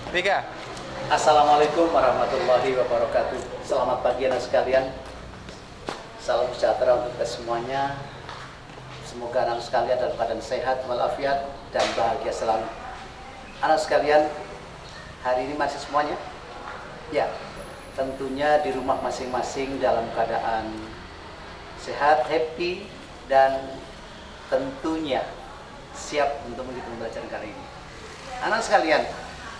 Tiga. Assalamualaikum warahmatullahi wabarakatuh. Selamat pagi anak sekalian. Salam sejahtera untuk kita semuanya. Semoga anak sekalian dalam keadaan sehat walafiat dan bahagia selalu. Anak sekalian, hari ini masih semuanya? Ya, tentunya di rumah masing-masing dalam keadaan sehat, happy, dan tentunya siap untuk mengikuti pembelajaran kali ini. Anak sekalian,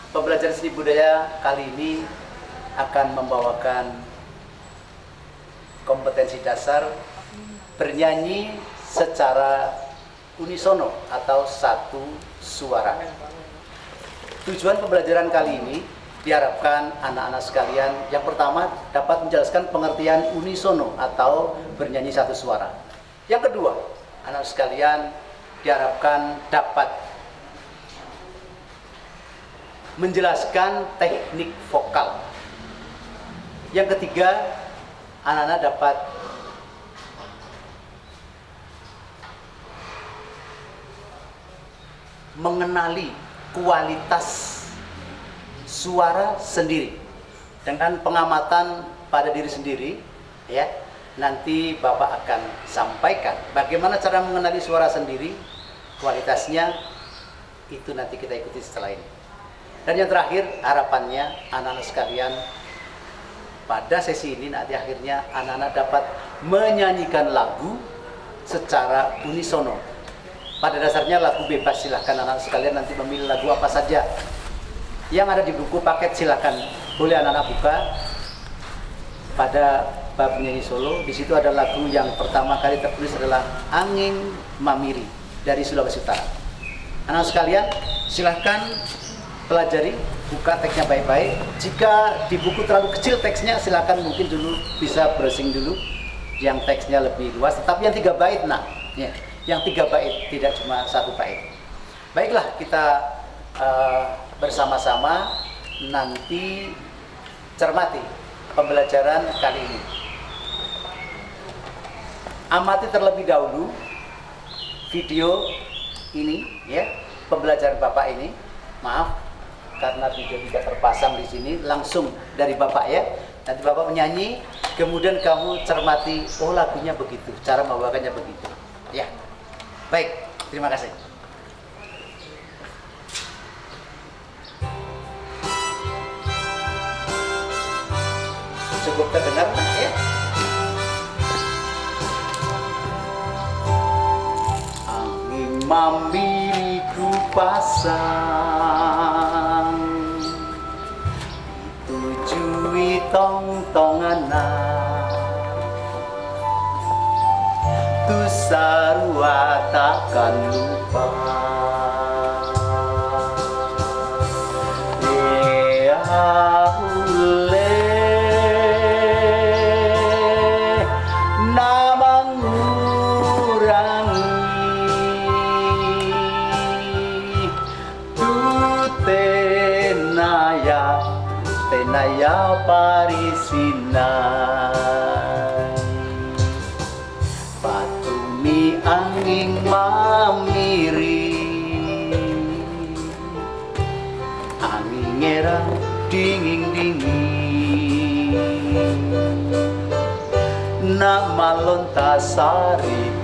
pembelajaran seni budaya kali ini akan membawakan kompetensi dasar bernyanyi secara unisono atau satu suara. Tujuan pembelajaran kali ini diharapkan anak-anak sekalian yang pertama dapat menjelaskan pengertian unisono atau bernyanyi satu suara. Yang kedua, anak sekalian diharapkan dapat menjelaskan teknik vokal. Yang ketiga, anak-anak dapat mengenali kualitas suara sendiri dengan pengamatan pada diri sendiri, ya. Nanti Bapak akan sampaikan bagaimana cara mengenali suara sendiri, kualitasnya itu nanti kita ikuti setelah ini. Dan yang terakhir, harapannya anak-anak sekalian pada sesi ini nanti akhirnya anak-anak dapat menyanyikan lagu secara unisono. Pada dasarnya lagu bebas, silahkan anak-anak sekalian nanti memilih lagu apa saja yang ada di buku paket. Silahkan, boleh anak-anak buka pada bab penyanyi solo. Di situ ada lagu yang pertama kali tertulis adalah Angin Mamiri dari Sulawesi Utara. Anak sekalian, silahkan pelajari, buka teksnya baik-baik. Jika di buku terlalu kecil teksnya, silahkan mungkin dulu bisa browsing dulu yang teksnya lebih luas. Tetapi yang 3 bait, nah, ya, yang 3 bait, tidak cuma 1 bait. Baiklah, kita bersama-sama nanti cermati pembelajaran kali ini. Amati terlebih dahulu video ini, ya, pembelajaran Bapak ini. Maaf karena video tidak terpasang di sini, langsung dari Bapak, ya. Nanti Bapak menyanyi, kemudian kamu cermati, oh lagunya begitu, cara membawakannya begitu, ya. Baik, terima kasih. Cukup terdengar, ya. Angin mamiri ku pasang, tujui tong-tonganan, tu sarua takkan lupa. Tenaya parisinai patumi angin mamiri, angin ngerang dingin-dingin, nama lontasari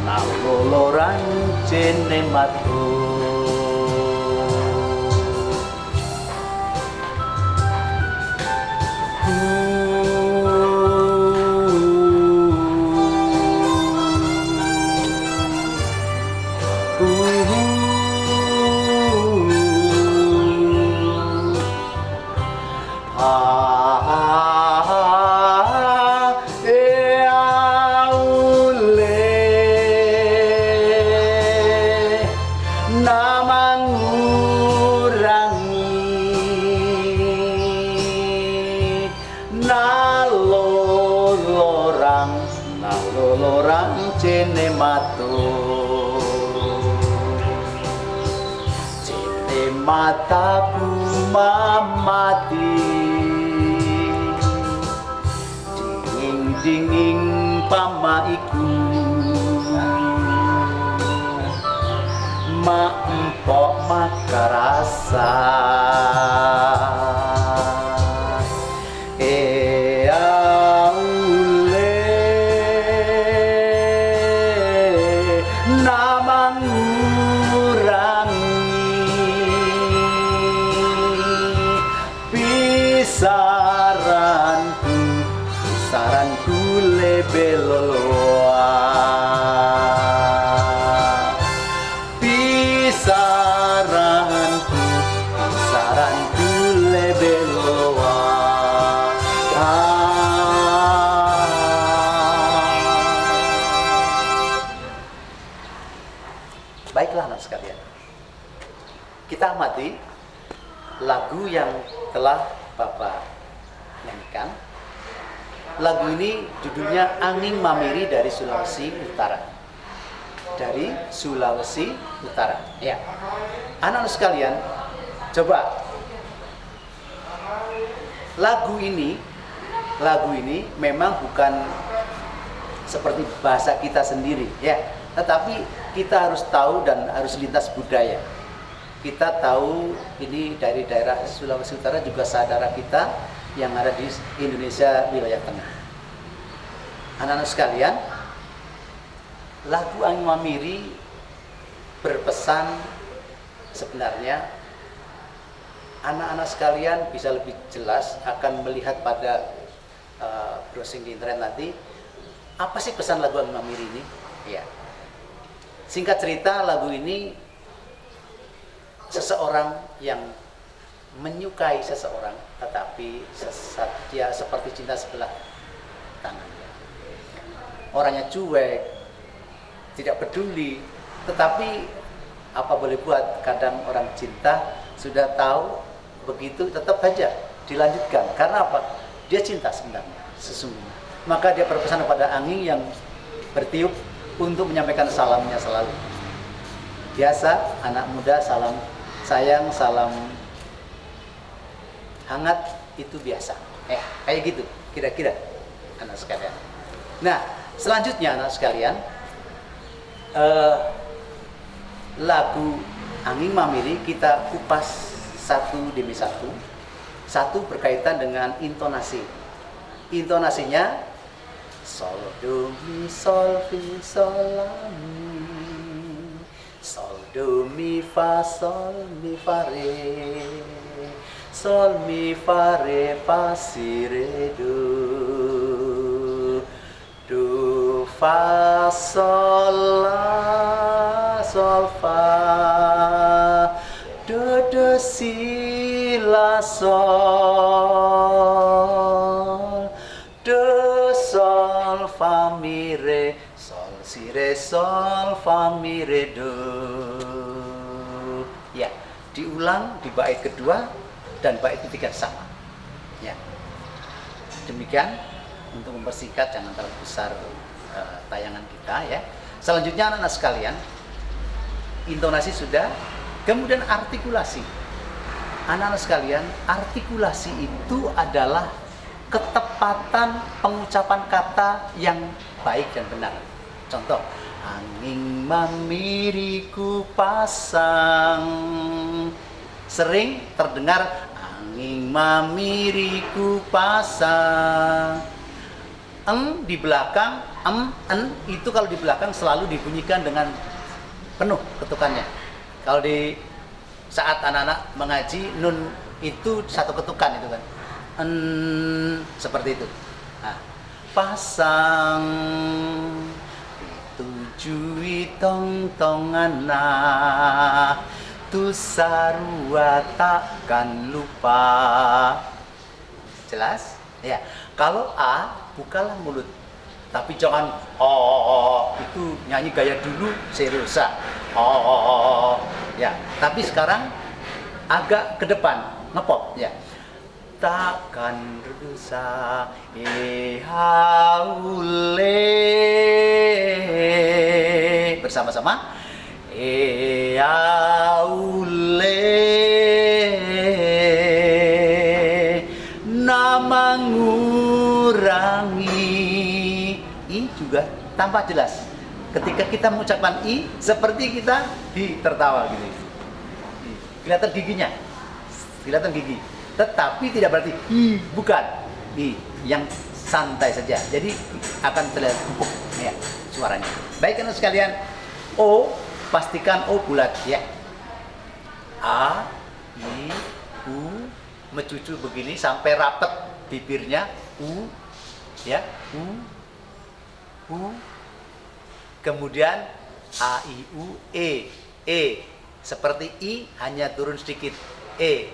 nalolorang cene matu. Nalolorang cene matur. mataku mamati, dingin-dingin pamaiku, ma empok makarasa. Saranku lebeloloa, saranku lebeloloa. Baiklah anak sekalian, kita amati lagu yang telah Bapak nyanyikan. Lagu ini judulnya Angin Mamiri dari Sulawesi Utara. Dari Sulawesi Utara. Ya. Anak-anak sekalian, coba lagu ini memang bukan seperti bahasa kita sendiri, ya. Tetapi kita harus tahu dan harus lintas budaya. Kita tahu ini dari daerah Sulawesi Utara, juga saudara kita yang ada di Indonesia wilayah tengah. Anak-anak sekalian, lagu Angin Mamiri berpesan sebenarnya anak-anak sekalian bisa lebih jelas akan melihat pada browsing di internet nanti apa sih pesan lagu Angin Mamiri ini. Ya. Singkat cerita, lagu ini seseorang yang menyukai seseorang, tetapi dia seperti cinta sebelah tangannya. Orangnya cuek, tidak peduli, tetapi apa boleh buat, kadang orang cinta sudah tahu begitu tetap saja dilanjutkan. Karena apa? Dia cinta sebenarnya, sesungguhnya. Maka dia berpesan kepada angin yang bertiup untuk menyampaikan salamnya selalu. Biasa anak muda salam sayang, salam hangat itu biasa. Kayak gitu kira-kira anak sekalian. Nah, selanjutnya anak sekalian, lagu Angin Mamiri kita kupas satu demi satu. Satu berkaitan dengan intonasi. Intonasinya sol do mi sol la mi, sol do mi fa re, sol mi fa re fa si re do fa sol la sol fa do si la sol do sol fa mi re sol si re sol fa mi re do. Ya, diulang di bait kedua dan bait ketiga sama. Ya. Demikian untuk mempersingkat, jangan terlalu besar tayangan kita ya. Selanjutnya anak-anak sekalian, intonasi sudah, kemudian artikulasi. Anak-anak sekalian, artikulasi itu adalah ketepatan pengucapan kata yang baik dan benar. Contoh, angin mamiri ku pasang. Sering terdengar angin mamiri ku pasang. Eng di belakang, en itu kalau di belakang selalu dibunyikan dengan penuh ketukannya. Kalau di saat anak-anak mengaji, nun itu satu ketukan itu kan. Seperti itu. Nah, pasang ditujui tong-tongana, tu sarua takkan lupa. Jelas? Ya. Kalau A, bukalah mulut. Tapi jangan itu nyanyi gaya dulu seriusa. Ya. Tapi sekarang agak ke depan, ngepop ya. Takkan rusa haule, bersama-sama haule tampak jelas. Ketika kita mengucapkan i, seperti kita tertawa gitu. Kelihatan giginya, kelihatan gigi. Tetapi tidak berarti i, bukan i, yang santai saja. Jadi akan terlihat empuk ya suaranya. Baik anak sekalian, o pastikan o bulat ya. A, i, u, mencucu begini sampai rapet bibirnya, u, ya, u, kemudian a, i, u, e, seperti i hanya turun sedikit, e,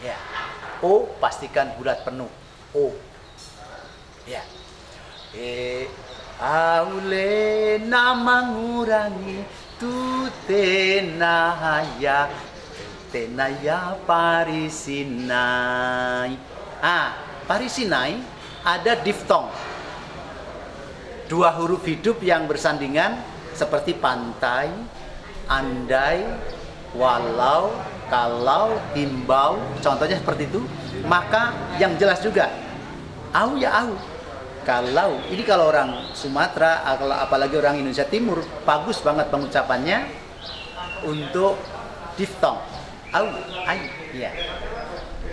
ya, o pastikan bulat penuh, o, ya, aule nama ngurangi tutenaya tenaya parisinai. Parisinai ada diftong. Dua huruf hidup yang bersandingan seperti pantai, andai, walau, kalau, himbau. Contohnya seperti itu. Maka yang jelas juga au ya au. Kalau ini kalau orang Sumatera, apalagi orang Indonesia Timur, bagus banget pengucapannya untuk diftong. Au, ai, ya.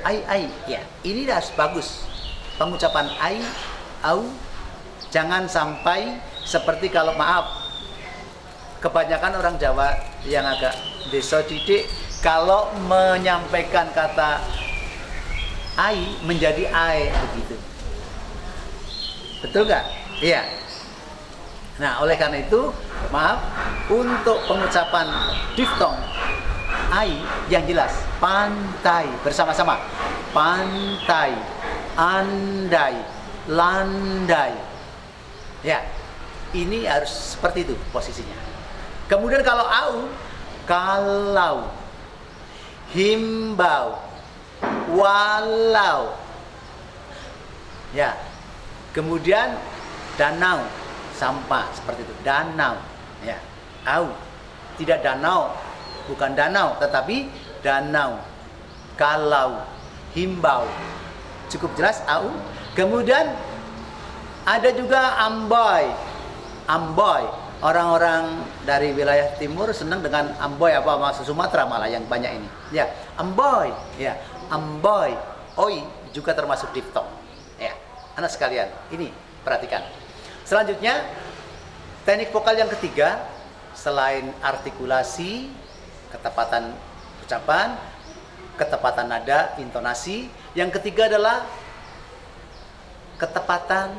Ai, ya. Ini harus bagus. Pengucapan ai, au, jangan sampai seperti kalau maaf, kebanyakan orang Jawa yang agak desa didik, kalau menyampaikan kata ai menjadi ae begitu. Betul nggak? Iya. Nah, oleh karena itu, maaf, untuk pengucapan diftong ai yang jelas, pantai bersama-sama, pantai, andai, landai, ya, ini harus seperti itu posisinya. Kemudian kalau au, kalau, himbau, walau, ya, kemudian danau, sampah seperti itu, danau, ya, au, tidak danau. Bukan danau, tetapi danau. Kalau, himbau. Cukup jelas, au. Kemudian ada juga amboy. Amboy. Orang-orang dari wilayah timur senang dengan amboy, apa maksud Sumatera malah yang banyak ini. Ya, amboy. Ya, amboy. Oi juga termasuk diftong. Ya, anak sekalian, ini perhatikan. Selanjutnya, teknik vokal yang ketiga, selain artikulasi, ketepatan ucapan, ketepatan nada, intonasi. Yang ketiga adalah ketepatan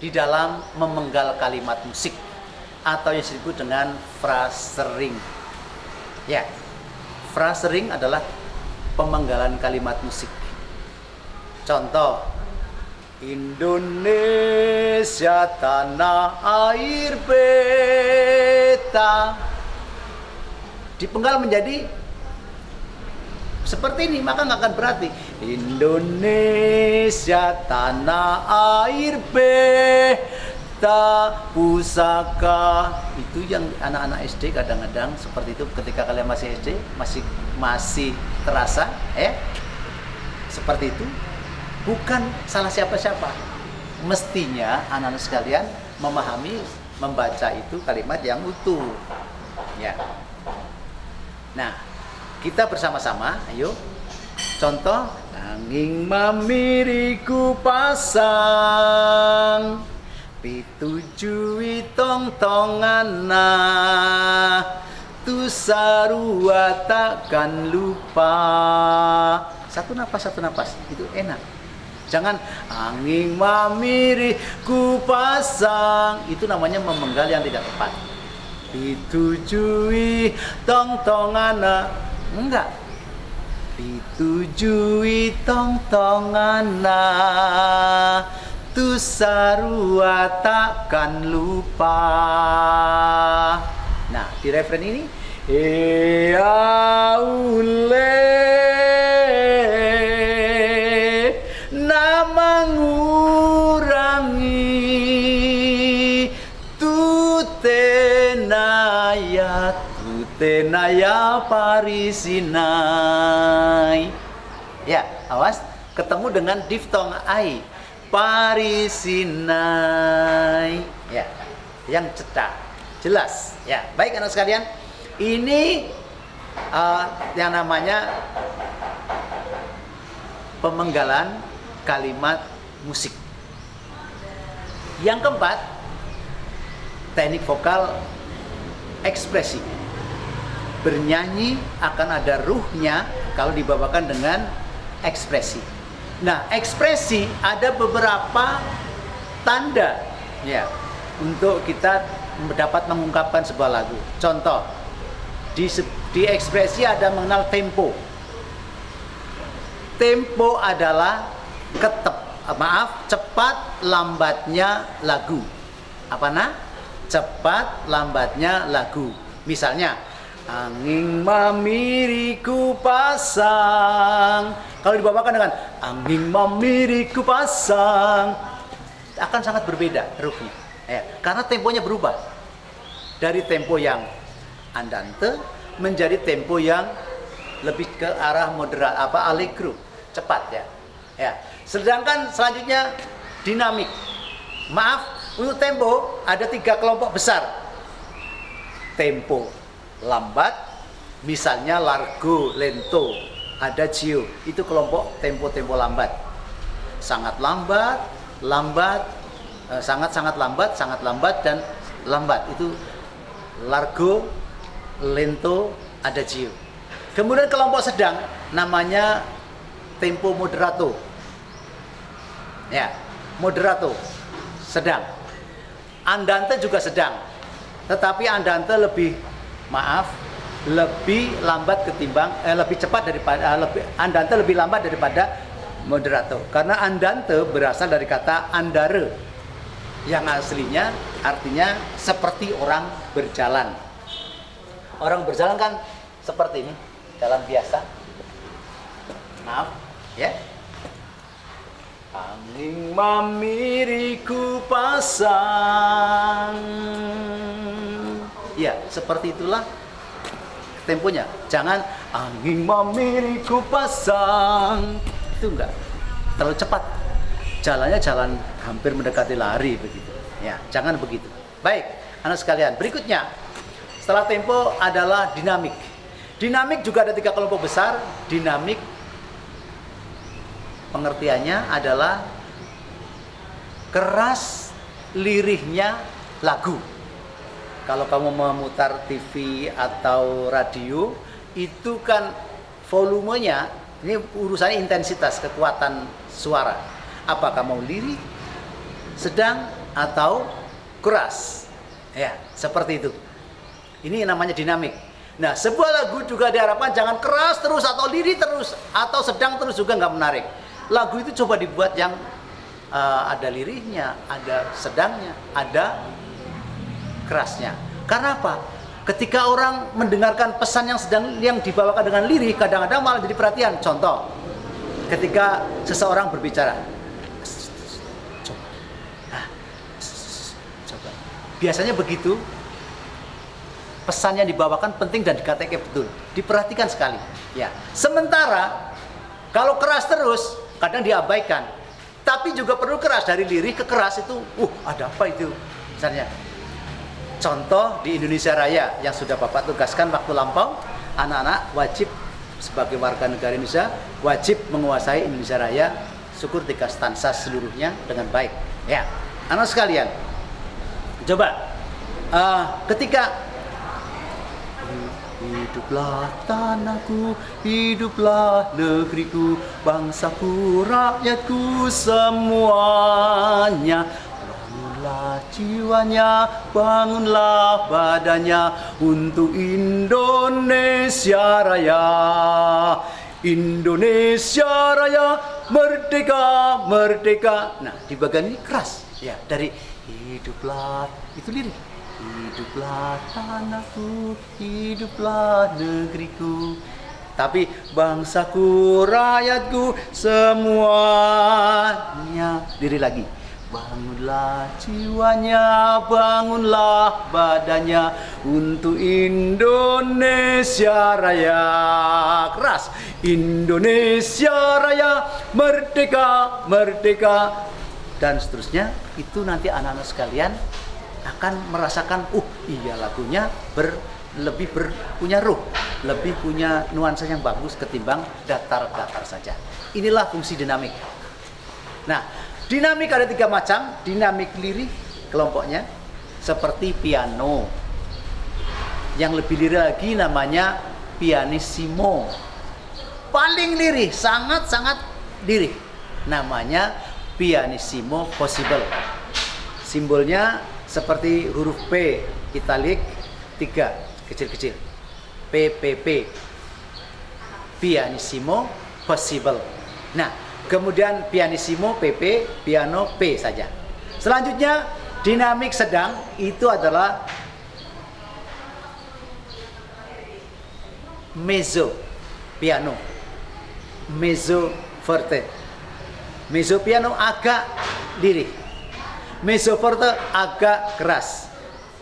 di dalam memenggal kalimat musik atau yang disebut dengan phrasering. Ya, phrasering adalah pemenggalan kalimat musik. Contoh, Indonesia tanah air beta, dipenggal menjadi seperti ini, maka nggak akan berarti Indonesia tanah air beta pusaka. Itu yang anak-anak SD kadang-kadang seperti itu. Ketika kalian masih SD masih terasa seperti itu. Bukan salah siapa-siapa. Mestinya anak-anak sekalian memahami, membaca itu kalimat yang utuh, ya. Nah, kita bersama-sama, ayo. Contoh, nanging mamiriku pasang pitujui tong-tongana tu sarua takkan lupa. Satu napas, itu enak. Jangan angin mamiriku pasang, itu namanya memenggal yang tidak tepat. Ditujui tong-tongana, enggak, ditujui tong-tongana tu sarua takkan lupa. Nah, di referen ini aule nama ngurangi tenaya parisinai. Ya, awas, ketemu dengan diftong ai, parisinai. Ya, yang cetak. Jelas? Ya, baik anak sekalian. Ini yang namanya pemenggalan kalimat musik. Yang keempat, teknik vokal ekspresi. Bernyanyi akan ada ruhnya kalau dibawakan dengan ekspresi. Nah, ekspresi ada beberapa tanda ya untuk kita dapat mengungkapkan sebuah lagu. Contoh, di ekspresi ada mengenal tempo. Tempo adalah cepat lambatnya lagu. Apa cepat lambatnya lagu. Misalnya, angin mamiriku pasang. Kalau dibawakan dengan angin mamiriku pasang, akan sangat berbeda ruhnya. Ya, karena temponya berubah dari tempo yang andante menjadi tempo yang lebih ke arah moderat, allegro, cepat ya. Ya. Sedangkan selanjutnya dinamik. Maaf, untuk tempo ada 3 kelompok besar. Tempo lambat, misalnya largo, lento, adagio, itu kelompok tempo-tempo lambat. Sangat lambat, sangat lambat dan lambat, itu largo, lento, adagio. Kemudian kelompok sedang namanya tempo moderato. Ya, moderato, sedang. Andante juga sedang. Tetapi andante lebih lambat ketimbang lebih cepat daripada andante lebih lambat daripada moderato. Karena andante berasal dari kata andare yang aslinya artinya seperti orang berjalan. Orang berjalan kan seperti ini, jalan biasa. Maaf, ya. Angin mamiriku pasang. Ya, seperti itulah temponya. Jangan angin mamiriku pasang. Itu enggak terlalu cepat. Jalannya jalan hampir mendekati lari begitu. Ya, jangan begitu. Baik, anak sekalian, berikutnya setelah tempo adalah dinamik. Dinamik juga ada 3 kelompok besar. Dinamik pengertiannya adalah keras lirihnya lagu. Kalau kamu memutar TV atau radio, itu kan volumenya, ini urusannya intensitas, kekuatan suara. Apakah mau lirih, sedang, atau keras? Ya, seperti itu. Ini namanya dinamik. Nah, sebuah lagu juga diharapkan jangan keras terus atau lirih terus atau sedang terus, juga nggak menarik. Lagu itu coba dibuat yang ada lirihnya, ada sedangnya, ada kerasnya. Karena apa? Ketika orang mendengarkan pesan yang dibawakan dengan lirih, kadang-kadang malah jadi perhatian. Contoh, ketika seseorang berbicara, coba. Biasanya begitu. Pesan yang dibawakan penting dan dikatakan betul, diperhatikan sekali. Ya. Sementara kalau keras terus, kadang diabaikan. Tapi juga perlu keras, dari lirih ke keras itu, ada apa itu? Misalnya, contoh di Indonesia Raya yang sudah Bapak tugaskan waktu lampau, anak-anak wajib sebagai warga negara Indonesia wajib menguasai Indonesia Raya, syukur 3 stansa seluruhnya dengan baik. Ya, anak sekalian, coba ketika hiduplah tanahku, hiduplah negeriku, bangsaku, rakyatku semuanya. Bangunlah jiwanya, bangunlah badannya untuk Indonesia Raya. Indonesia Raya, merdeka, merdeka. Nah, di bagian ini keras. Ya, dari hiduplah, itu lirik. Hiduplah tanahku, hiduplah negeriku. Tapi bangsaku, rakyatku, semuanya. Diri lagi. Bangunlah jiwanya, bangunlah badannya untuk Indonesia Raya. Keras. Indonesia Raya, merdeka, merdeka. Dan seterusnya, itu nanti anak-anak sekalian akan merasakan, iya lagunya punya ruh, lebih punya nuansa yang bagus ketimbang datar-datar saja. Inilah fungsi dinamik. Nah, dinamik ada 3 macam. Dinamik lirik kelompoknya seperti piano. Yang lebih lirik lagi namanya pianissimo. Paling lirih, sangat-sangat lirih. Namanya pianissimo possible. Simbolnya seperti huruf P italik 3 kecil-kecil. PPP. Pianissimo possible. Nah, kemudian pianissimo PP, piano P saja. Selanjutnya dinamik sedang itu adalah mezzo piano, mezzo forte. Mezzo piano agak lirih, mezzo forte agak keras.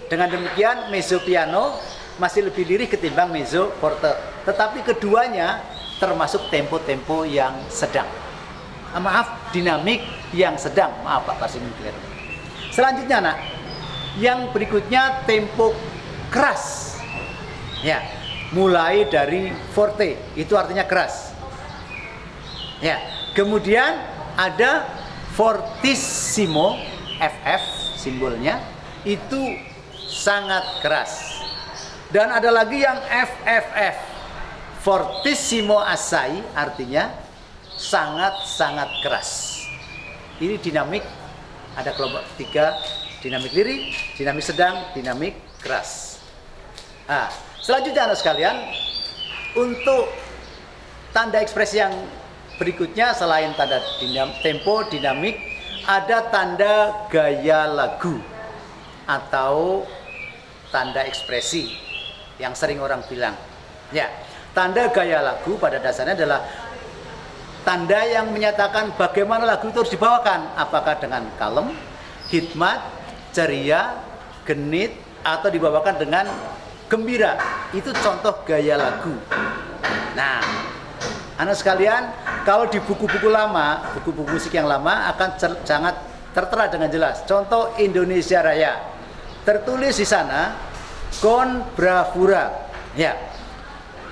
Dengan demikian mezzo piano masih lebih lirih ketimbang mezzo forte. Tetapi keduanya termasuk tempo-tempo yang sedang. Maaf, dinamik yang sedang. Maaf Pak Parsim. Selanjutnya nak, yang berikutnya tempo keras. Ya, mulai dari forte, itu artinya keras. Ya, kemudian ada fortissimo, FF simbolnya, itu sangat keras. Dan ada lagi yang FFF, fortissimo assai, artinya sangat-sangat keras. Ini dinamik, ada kelompok 3, dinamik lirik, dinamik sedang, dinamik keras. Nah, selanjutnya anak sekalian, untuk tanda ekspresi yang berikutnya selain tanda tempo, dinamik, ada tanda gaya lagu atau tanda ekspresi yang sering orang bilang. Ya, tanda gaya lagu pada dasarnya adalah tanda yang menyatakan bagaimana lagu itu harus dibawakan, apakah dengan kalem, hikmat, ceria, genit, atau dibawakan dengan gembira. Itu contoh gaya lagu. Nah, anak sekalian, kalau di buku-buku lama, buku-buku musik yang lama akan sangat tertera dengan jelas. Contoh Indonesia Raya, tertulis di sana con bravura. Ya,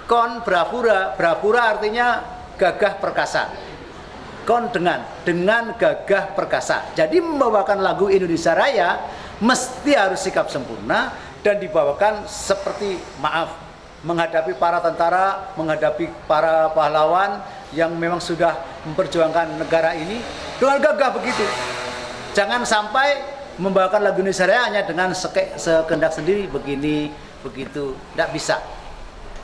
con bravura, bravura artinya gagah perkasa. Con dengan gagah perkasa. Jadi membawakan lagu Indonesia Raya mesti harus sikap sempurna dan dibawakan seperti menghadapi para tentara, menghadapi para pahlawan yang memang sudah memperjuangkan negara ini dengan gagah begitu. Jangan sampai membawakan lagu Indonesia Raya hanya dengan sekehendak sendiri begini begitu, tidak bisa.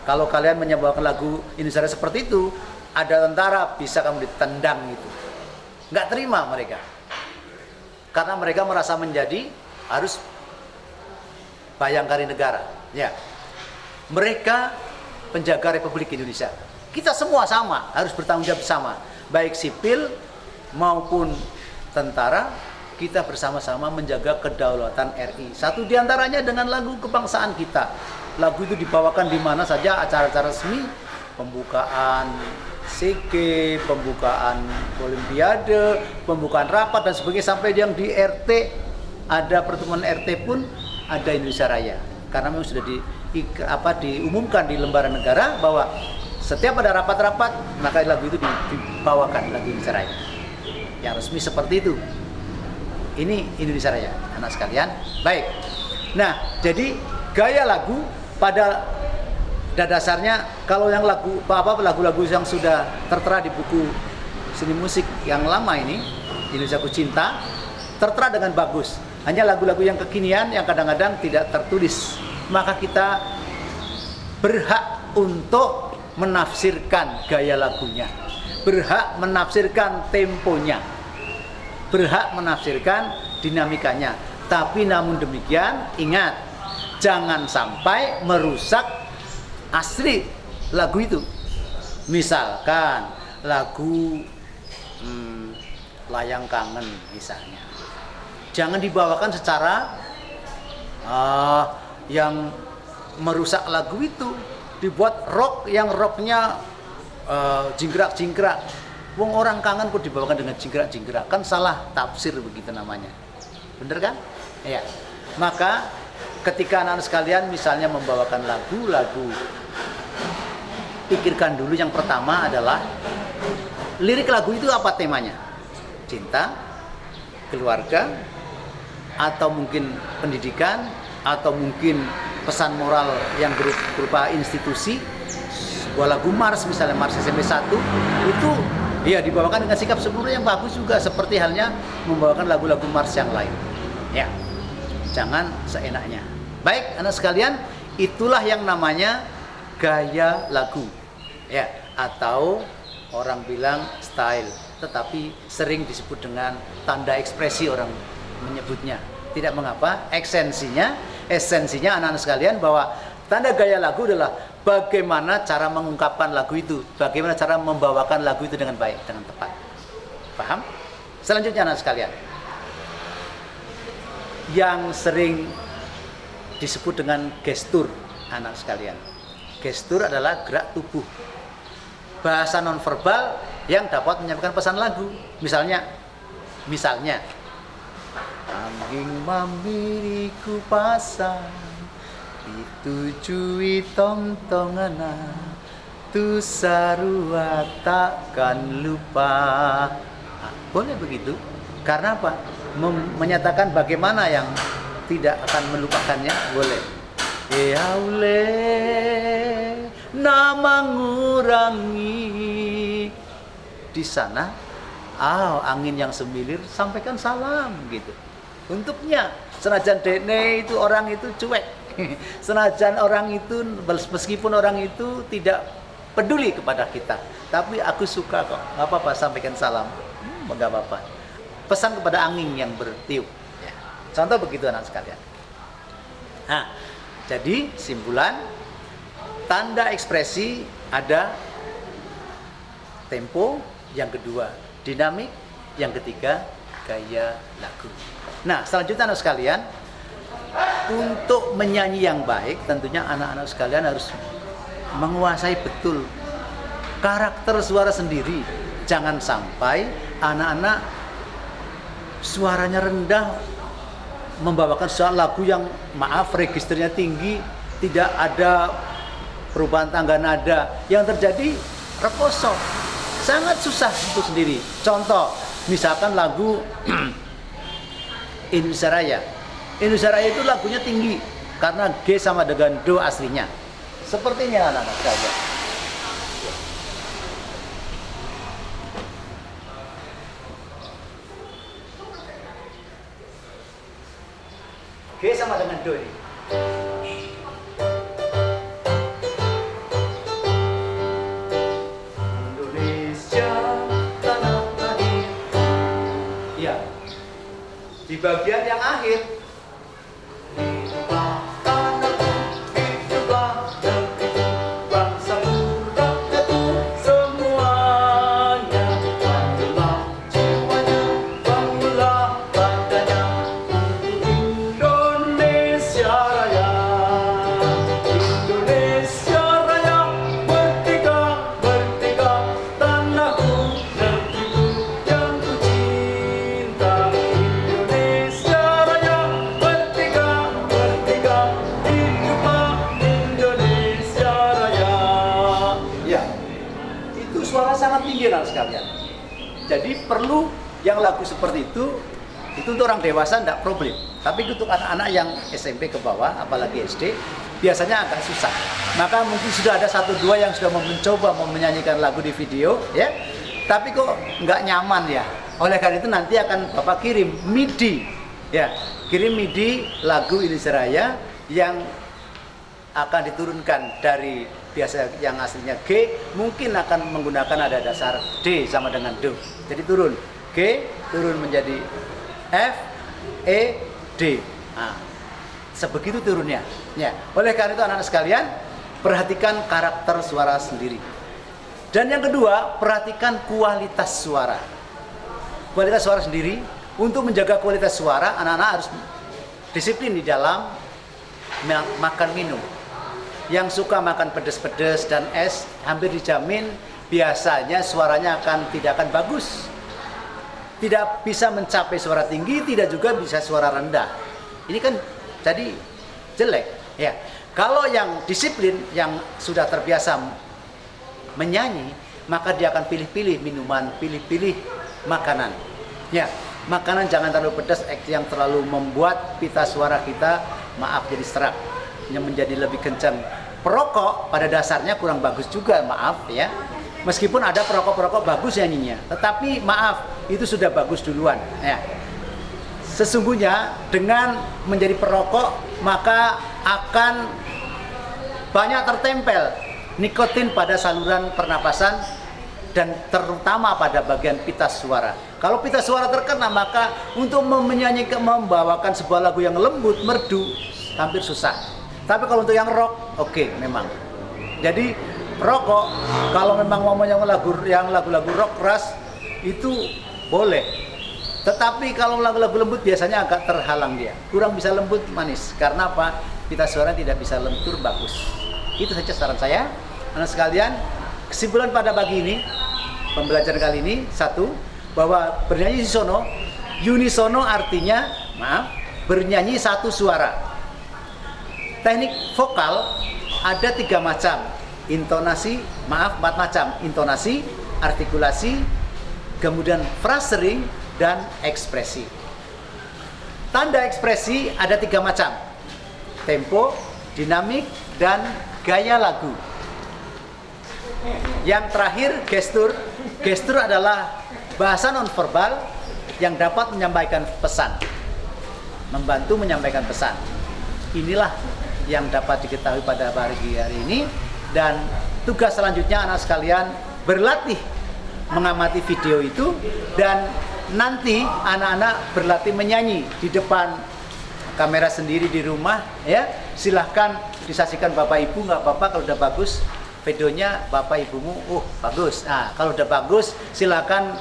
Kalau kalian menyebawakan lagu Indonesia Raya seperti itu, ada tentara bisa kamu ditendang itu. Nggak terima mereka. Karena mereka merasa menjadi harus bayangkari negara. Ya. Mereka penjaga Republik Indonesia. Kita semua sama, harus bertanggung jawab bersama. Baik sipil maupun tentara, kita bersama-sama menjaga kedaulatan RI. Satu diantaranya dengan lagu kebangsaan kita. Lagu itu dibawakan di mana saja, acara-acara resmi, pembukaan SEA, pembukaan Olimpiade, pembukaan rapat dan sebagainya, sampai yang di RT, ada pertemuan RT pun ada Indonesia Raya. Karena memang sudah diumumkan di lembaran negara bahwa setiap ada rapat-rapat maka lagu itu dibawakan, lagu Indonesia Raya. Yang resmi seperti itu. Ini Indonesia Raya, anak sekalian. Baik. Nah, jadi gaya lagu pada dasarnya, kalau yang lagu-lagu yang sudah tertera di buku seni musik yang lama ini, Indonesia Ku Cinta, tertera dengan bagus. Hanya lagu-lagu yang kekinian yang kadang-kadang tidak tertulis. Maka kita berhak untuk menafsirkan gaya lagunya, berhak menafsirkan temponya, berhak menafsirkan dinamikanya. Tapi namun demikian, ingat, jangan sampai merusak asli lagu itu. Misalkan lagu Layang Kangen misalnya, jangan dibawakan secara yang merusak lagu itu. Dibuat rock yang rocknya jingkrak-jingkrak. Wong orang kangen kok dibawakan dengan jingkrak-jingkrak, kan salah tafsir begitu namanya. Bener kan? Iya. Maka ketika anak-anak sekalian misalnya membawakan lagu, pikirkan dulu yang pertama adalah lirik lagu itu apa temanya? Cinta, keluarga, atau mungkin pendidikan, atau mungkin pesan moral yang berupa institusi. Sebuah lagu Mars misalnya, Mars SMP 1 itu ya dibawakan dengan sikap sebenarnya yang bagus juga, seperti halnya membawakan lagu-lagu Mars yang lain. Ya, jangan seenaknya. Baik anak sekalian, itulah yang namanya gaya lagu, ya, atau orang bilang style, tetapi sering disebut dengan tanda ekspresi orang menyebutnya. Tidak mengapa, esensinya anak-anak sekalian bahwa tanda gaya lagu adalah bagaimana cara mengungkapkan lagu itu, bagaimana cara membawakan lagu itu dengan baik, dengan tepat. Paham? Selanjutnya anak sekalian, yang sering disebut dengan gestur anak sekalian. Gestur adalah gerak tubuh, bahasa nonverbal yang dapat menyampaikan pesan lagu. Misalnya angging mamiriku pasang ditujui tong-tongana tu sarua takkan lupa. Boleh begitu, karena apa? Menyatakan bagaimana yang tidak akan melupakannya. Boleh. Yaule nama ngurangi di sana, angin yang semilir sampaikan salam gitu untuknya. Senajan dene itu orang itu cuek, senajan orang itu meskipun orang itu tidak peduli kepada kita, tapi aku suka kok, nggak apa-apa sampaikan salam, nggak apa-apa. Pesan kepada angin yang bertiup, ya. Contoh begitu anak sekalian. Nah, jadi simpulan, tanda ekspresi ada tempo, yang kedua dinamik, yang ketiga gaya lagu. Nah, selanjutnya anak sekalian, untuk menyanyi yang baik tentunya anak-anak sekalian harus menguasai betul karakter suara sendiri. Jangan sampai anak-anak suaranya rendah membawakan suatu lagu yang registernya tinggi, tidak ada perubahan tangga nada, yang terjadi rekoso, sangat susah untuk sendiri. Contoh, misalkan lagu Indonesia Raya. Indonesia Raya itu lagunya tinggi karena G sama dengan Do aslinya. Sepertinya anak-anak sekalian. G sama dengan Do ini. Indonesia tanah air. Ya. Di bagian yang akhir, hiduplah tanahku, hiduplah negeriku, bangsaku, rakyatku semuanya. Bangunlah jiwanya, bangunlah badannya untuk Indonesia Raya. Indonesia Raya, merdeka, merdeka, tanahku, negeriku yang ku cinta. Indonesia Raya, merdeka, merdeka, hiduplah Indonesia Raya. Ya, itu suara sangat tinggi anak sekalian. Jadi perlu yang lagu seperti itu untuk orang dewasa tidak problem. Tapi untuk anak-anak yang SMP ke bawah, apalagi SD, biasanya agak susah. Maka mungkin sudah ada 1-2 yang sudah mencoba menyanyikan lagu di video, ya. Tapi kok nggak nyaman ya. Oleh karena itu nanti akan Bapak kirim MIDI, ya, kirim MIDI lagu Indonesia Raya yang akan diturunkan dari biasa yang aslinya G, mungkin akan menggunakan ada dasar D sama dengan Do. Jadi turun G, turun menjadi F, E, D. Nah, sebegitu turunnya. Ya. Oleh karena itu anak-anak sekalian, perhatikan karakter suara sendiri. Dan yang kedua, perhatikan kualitas suara. Kualitas suara sendiri. Untuk menjaga kualitas suara, anak-anak harus disiplin di dalam makan minum. Yang suka makan pedas-pedas dan es, hampir dijamin biasanya suaranya tidak akan bagus. Tidak bisa mencapai suara tinggi, tidak juga bisa suara rendah. Ini kan jadi jelek. Ya, kalau yang disiplin, yang sudah terbiasa menyanyi, maka dia akan pilih-pilih minuman, pilih-pilih makanan. Ya, makanan jangan terlalu pedas yang terlalu membuat pita suara kita jadi serak, yang menjadi lebih kencang. Perokok pada dasarnya kurang bagus juga, maaf ya. Meskipun ada perokok-perokok bagus nyanyinya, tetapi maaf, itu sudah bagus duluan. Ya. Sesungguhnya dengan menjadi perokok maka akan banyak tertempel nikotin pada saluran pernapasan dan terutama pada bagian pita suara. Kalau pita suara terkena, maka untuk menyanyikan, membawakan sebuah lagu yang lembut, merdu, hampir susah. Tapi kalau untuk yang rock, oke, memang. Jadi rokok kalau memang mau menyanyi lagu-lagu rock keras itu boleh. Tetapi kalau lagu-lagu lembut biasanya agak terhalang dia. Kurang bisa lembut, manis. Karena apa? Pita suara tidak bisa lentur bagus. Itu saja saran saya. Anak sekalian, kesimpulan pada pagi ini, pembelajaran kali ini, satu, bahwa bernyanyi unisono, unisono artinya, bernyanyi satu suara. Teknik vokal ada 3 macam. Intonasi, 4 macam. Intonasi, artikulasi, kemudian phrasering, dan ekspresi. Tanda ekspresi ada 3 macam. Tempo, dinamik, dan gaya lagu. Yang terakhir, gestur. Gestur adalah bahasa nonverbal yang dapat menyampaikan pesan. Membantu menyampaikan pesan. Inilah yang dapat diketahui pada pagi hari ini. Dan tugas selanjutnya anak sekalian berlatih mengamati video itu, dan nanti anak-anak berlatih menyanyi di depan kamera sendiri di rumah ya. Silahkan disaksikan Bapak Ibu, nggak apa-apa kalau udah bagus videonya Bapak Ibumu, bagus. Nah, kalau udah bagus silahkan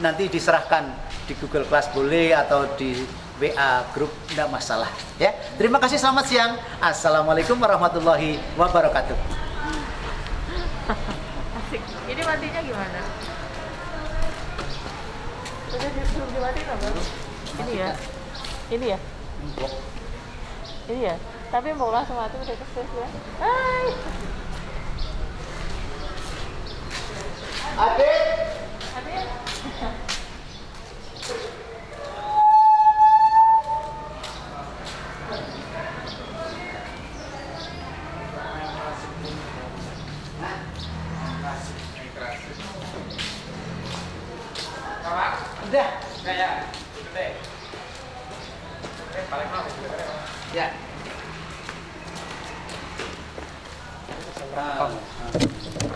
nanti diserahkan di Google Class boleh, atau di WA grup, tidak masalah ya. Terima kasih, selamat siang. Assalamualaikum warahmatullahi wabarakatuh. Asik. Ini matinya gimana? Belum dimatiin apa? Ini ya? Ini ya? Ini ya? Tapi mau langsung mati udah kesel ya? Hai! Adit! Adit! Udah. Kayak gede. Paling mau Ya. Nah.